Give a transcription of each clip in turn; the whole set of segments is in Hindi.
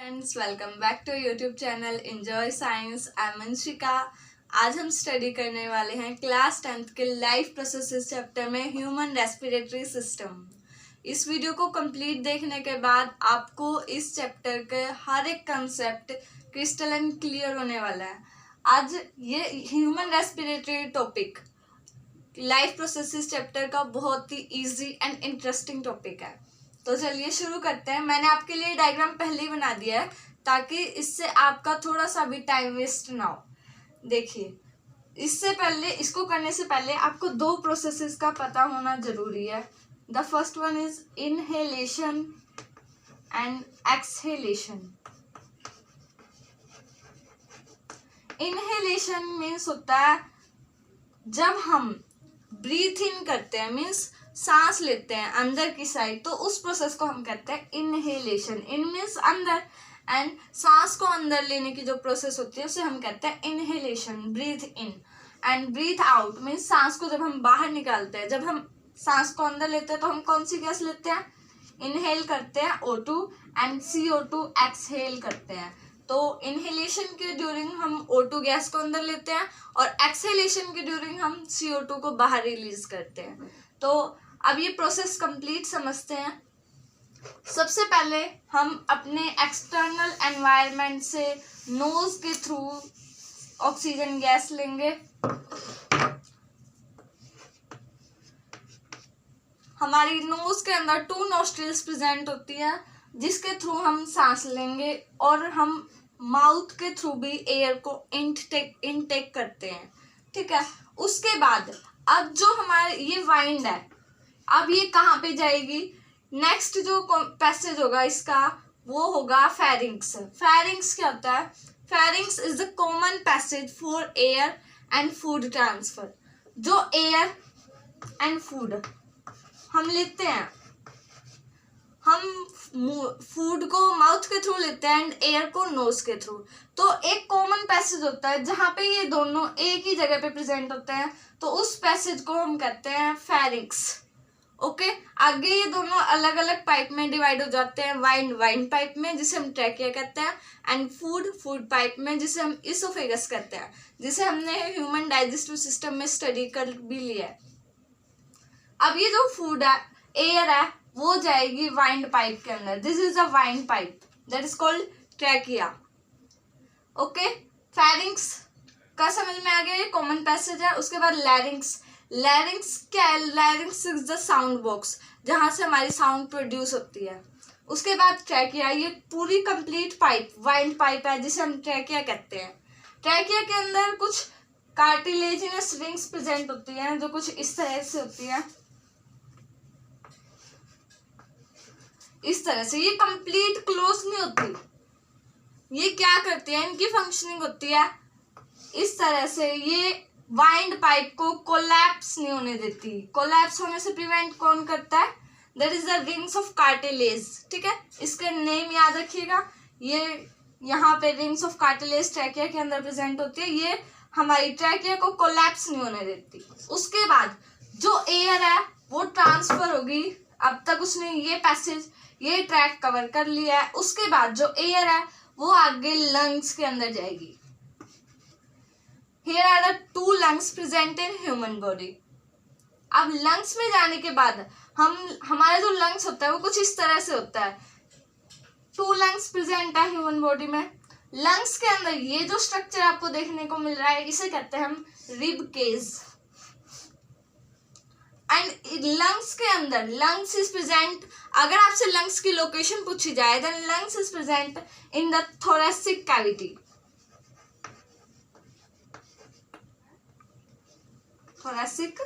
Friends, welcome back to YouTube channel enjoy science. I am Anshika. आज हम स्टडी करने वाले हैं क्लास 10th के लाइफ प्रोसेसेस चैप्टर में ह्यूमन रेस्पिरेटरी सिस्टम। इस वीडियो को कंप्लीट देखने के बाद आपको इस चैप्टर के हर एक कंसेप्ट क्रिस्टल एंड क्लियर होने वाला है। आज ये human respiratory topic life processes chapter का बहुत ही इजी एंड इंटरेस्टिंग टॉपिक है। तो चलिए शुरू करते हैं। मैंने आपके लिए डायग्राम पहले ही बना दिया है ताकि इससे आपका थोड़ा सा भी टाइम वेस्ट ना हो। देखिए, इससे पहले इसको करने से पहले आपको दो प्रोसेसेस का पता होना जरूरी है। The first one is inhalation and exhalation. Inhalation means होता है जब हम ब्रीथ इन करते हैं, मीन्स सांस लेते हैं अंदर की साइड, तो उस प्रोसेस को हम कहते हैं इनहेलेशन। इन मीन्स अंदर, एंड सांस को अंदर लेने की जो प्रोसेस होती है उसे हम कहते हैं inhalation, breathe in. And breathe out means सांस को जब हम बाहर निकालते हैं। जब हम सांस को अंदर लेते हैं तो हम कौन सी गैस लेते हैं? इनहेल करते हैं O2 एंड CO2 एक्सहेल करते हैं। तो इनहेलेशन के ड्यूरिंग हम O2 गैस को अंदर लेते हैं और एक्सहेलेशन के ड्यूरिंग हम CO2 को बाहर रिलीज करते हैं। तो अब ये प्रोसेस कंप्लीट समझते हैं। सबसे पहले हम अपने एक्सटर्नल एनवायरनमेंट से नोज के थ्रू ऑक्सीजन गैस लेंगे। हमारी नोज के अंदर 2 नॉस्ट्रिल्स प्रेजेंट होती है जिसके थ्रू हम सांस लेंगे, और हम माउथ के थ्रू भी एयर को इनटेक करते हैं। ठीक है, उसके बाद अब जो हमारे ये वाइंड है, अब ये कहाँ पे जाएगी? नेक्स्ट जो पैसेज होगा इसका वो होगा फेरिंग्स। फेरिंग्स क्या होता है? Pharynx is the common passage for air and food transfer. जो एयर एंड फूड हम लेते हैं, हम फूड को माउथ के थ्रू लेते हैं एंड एयर को नोज के थ्रू। तो एक कॉमन पैसेज होता है जहाँ पे ये दोनों एक ही जगह पे प्रेजेंट होते हैं, तो उस पैसेज को हम कहते हैं फेरिंग्स। ओके, आगे ये दोनों अलग अलग पाइप में डिवाइड हो जाते हैं। वाइंड पाइप में जिसे हम ट्रैकिया कहते हैं, एंड फूड पाइप में जिसे हम इसोफेगस कहते हैं, जिसे हमने ह्यूमन डाइजेस्टिव सिस्टम में स्टडी कर भी लिया है। अब ये जो फूड है, एयर है, वो जाएगी वाइंड पाइप के अंदर। This is a wind pipe that is called trachea. Okay, pharynx का समझ में आ गया, ये कॉमन पैसेज है। उसके बाद लैरिंग्स। लैरिंग्स क्या है? लैरिंग्स इज द साउंड बॉक्स जहां से हमारी साउंड प्रोड्यूस होती है। उसके बाद ट्रैकिया, ये पूरी कंप्लीट पाइप वाइंड पाइप है जिसे हम ट्रैकिया कहते हैं। ट्रैकिया के अंदर कुछ कार्टिलेजिनस रिंग्स प्रेजेंट होती हैं जो कुछ इस तरह से होती है, इस तरह से। ये कंप्लीट क्लोज नहीं होती। ये क्या करती है? इनकी फंक्शनिंग होती है इस तरह से। ये वाइंड पाइप को कोलैप्स नहीं होने देती। कोलैप्स होने से प्रिवेंट कौन करता है? That is the rings of cartilage. ठीक है, इसका नेम याद रखिएगा। ये यहाँ पे रिंग्स ऑफ कार्टिलेज ट्रैकिया के अंदर प्रेजेंट होती है। ये हमारी ट्रैकिया को कोलैप्स नहीं होने देती। उसके बाद जो एयर है वो ट्रांसफर होगी। अब तक उसने ये पैसेज, ये ट्रैक कवर कर लिया है। उसके बाद जो एयर है वो आगे लंग्स के अंदर जाएगी। Here are the 2 lungs present in human body. अब लंग्स में जाने के बाद हमारा जो लंग्स होता है वो कुछ इस तरह से होता है। 2 लंग्स प्रेजेंट है ह्यूमन बॉडी में। लंग्स के अंदर ये जो स्ट्रक्चर आपको देखने को मिल रहा है इसे कहते हैं हम रिब केज। एंड लंग्स के अंदर लंग्स इज प्रेजेंट, अगर आपसे लंग्स की लोकेशन पूछी जाए then lungs is present in the thoracic cavity. Thoracic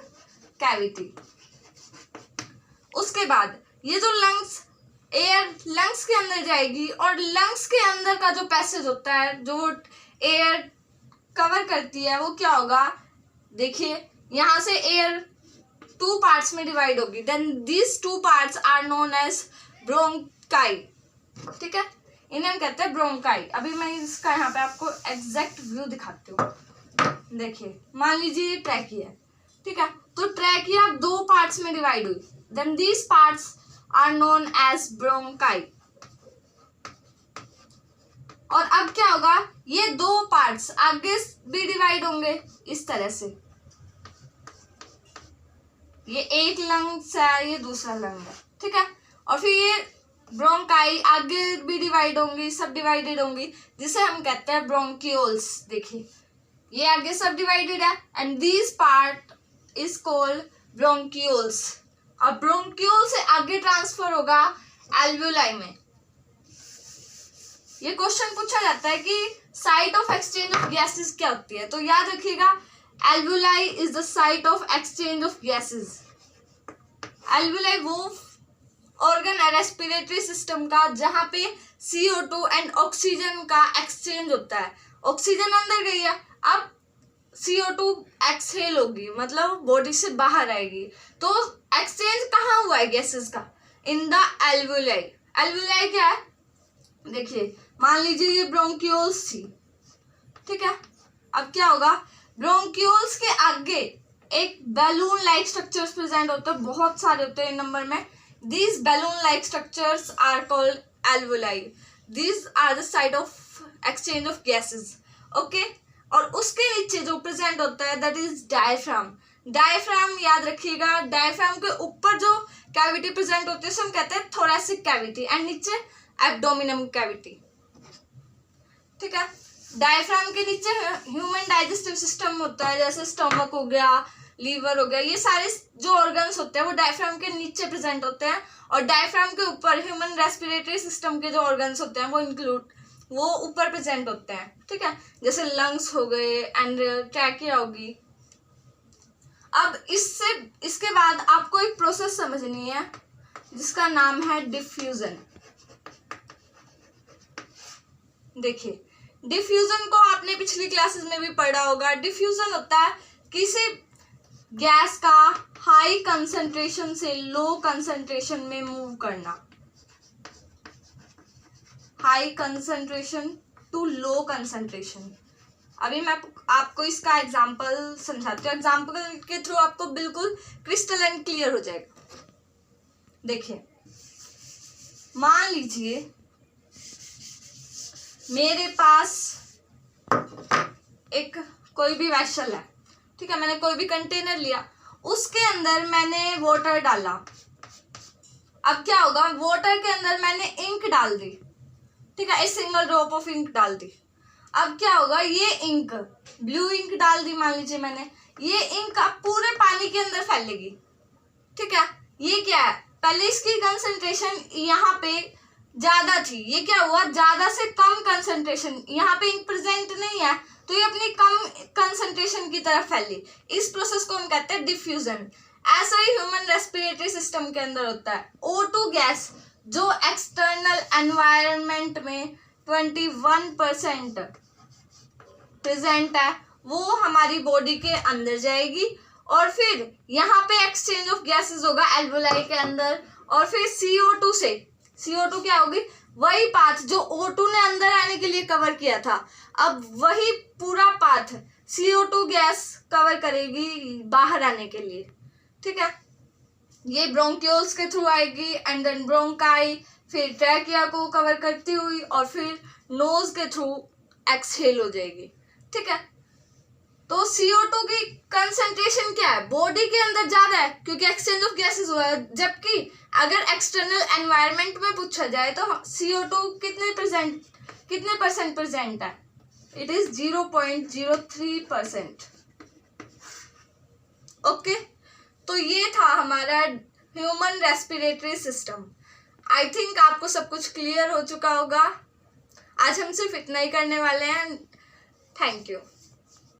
cavity. उसके बाद ये जो लंग्स, एयर लंग्स के अंदर जाएगी, और लंग्स के अंदर का जो पैसेज होता है जो एयर कवर करती है वो क्या होगा? देखिए, यहाँ से एयर 2 पार्ट्स में डिवाइड होगी। Then these 2 parts are known as bronchi. ठीक है, इन्हें हम कहते हैं ब्रोंकाई। अभी मैं इसका यहाँ पे आपको एग्जैक्ट व्यू दिखाती हूँ। देखिए, मान लीजिए ये ट्रैकिया है। ठीक है, तो ट्रैकिया 2 पार्ट्स में डिवाइड हुई। Then these parts are known as bronchi. और अब क्या होगा, ये दो पार्ट्स आगे भी डिवाइड होंगे इस तरह से, ये एक लंग्स है, ये दूसरा लंग है, ठीक है। और फिर ये ब्रोंकाई आगे भी डिवाइड होंगी, सब डिवाइडेड होंगी, जिसे हम कहते हैं ब्रोंक्यूल्स। देखिए ये आगे सब डिवाइडेड है and this part is called bronchioles. अब ब्रोंक्यूल से आगे ट्रांसफर होगा एल्वुलाई में। ये क्वेश्चन पूछा जाता है कि site of exchange of gases क्या होती है, तो याद रखिएगा alveoli is the site of exchange of gases. Alveoli वो ऑर्गन है रेस्पिरेटरी सिस्टम का जहां पे CO2 एंड ऑक्सीजन का एक्सचेंज होता है। ऑक्सीजन अंदर गई है, अब CO2 एक्सहेल होगी, मतलब बॉडी से बाहर आएगी। तो एक्सचेंज कहाँ हुआ है गैसेस का? In the alveoli. एल्वुलाई क्या है, देखिए मान लीजिए ये ब्रोंक्यूल्स थी, ठीक है। अब क्या होगा, ब्रोंक्यूल्स के आगे एक बैलून लाइक स्ट्रक्चर्स प्रेजेंट होते हैं, बहुत सारे होते हैं इन नंबर में। These balloon-like structures are called alveoli. These are the site of exchange of gases. Okay? और उसके नीचे जो प्रेजेंट होता है that is diaphragm. Diaphragm याद रखिएगा, diaphragm के ऊपर जो कैविटी प्रेजेंट होती है उसे हम कहते हैं thoracic cavity and नीचे abdominum cavity. ठीक है। डायफ्राम के नीचे ह्यूमन डाइजेस्टिव सिस्टम होता है, जैसे स्टमक हो गया, लीवर हो गया, ये सारे जो ऑर्गन्स होते हैं वो डायफ्राम के नीचे प्रेजेंट होते हैं। और डायफ्राम के ऊपर ह्यूमन रेस्पिरेटरी सिस्टम के जो ऑर्गन्स होते हैं वो ऊपर प्रेजेंट होते हैं, ठीक है। जैसे लंग्स हो गए एंड ट्रैकिया होगी। अब इसके बाद आपको एक प्रोसेस समझनी है जिसका नाम है डिफ्यूजन। देखिए डिफ्यूजन को आपने पिछली क्लासेस में भी पढ़ा होगा। डिफ्यूजन होता है किसी गैस का हाई कंसंट्रेशन से लो कंसंट्रेशन में मूव करना, high concentration to low concentration. अभी मैं आपको इसका एग्जांपल समझाती हूँ, एग्जांपल के थ्रू आपको बिल्कुल क्रिस्टल एंड क्लियर हो जाएगा। देखिए मान लीजिए मेरे पास एक कोई भी वेसल है, ठीक है। मैंने कोई भी कंटेनर लिया, उसके अंदर मैंने वाटर डाला। अब क्या होगा, वाटर के अंदर मैंने इंक डाल दी, ठीक है, एक सिंगल ड्रॉप ऑफ इंक डाल दी। अब क्या होगा, ये इंक ब्लू इंक डाल दी मान लीजिए मैंने, ये इंक अब पूरे पानी के अंदर फैलेगी, ठीक है। ये क्या है, पहले इसकी कंसंट्रेशन यहाँ पे ज्यादा थी, ये क्या हुआ ज्यादा से कम कंसंट्रेशन, यहाँ पे इंक प्रेजेंट नहीं है तो ये अपनी कम कंसंट्रेशन की तरफ फैली। इस प्रोसेस को हम कहते हैं डिफ्यूजन। ऐसा ही ह्यूमन रेस्पिरेटरी सिस्टम के अंदर होता है। O2 गैस जो एक्सटर्नल एनवायरनमेंट में 21% प्रेजेंट है वो हमारी बॉडी के अंदर जाएगी और फिर यहाँ पे एक्सचेंज ऑफ गैसेस होगा एल्वुलाई के अंदर। और फिर CO2 से CO2 क्या होगी, वही पाथ जो O2 ने अंदर आने के लिए कवर किया था, अब वही पूरा पाथ CO2 गैस कवर करेगी बाहर आने के लिए, ठीक है। ये ब्रोंक्यूल्स के थ्रू आएगी एंड देन ब्रोंकाई, फिर ट्रैकिया को कवर करती हुई और फिर नोज के थ्रू एक्सहेल हो जाएगी, ठीक है। तो CO2 की कंसंट्रेशन क्या है, बॉडी के अंदर ज्यादा है क्योंकि एक्सचेंज ऑफ गैसेस हुआ है। जबकि अगर एक्सटर्नल एनवायरनमेंट में पूछा जाए तो CO2 कितने परसेंट प्रेजेंट है, इट इज 0.03%। ओके, तो ये था हमारा human respiratory system. I think आपको सब कुछ क्लियर हो चुका होगा। आज हम सिर्फ इतना ही करने वाले हैं। Thank you.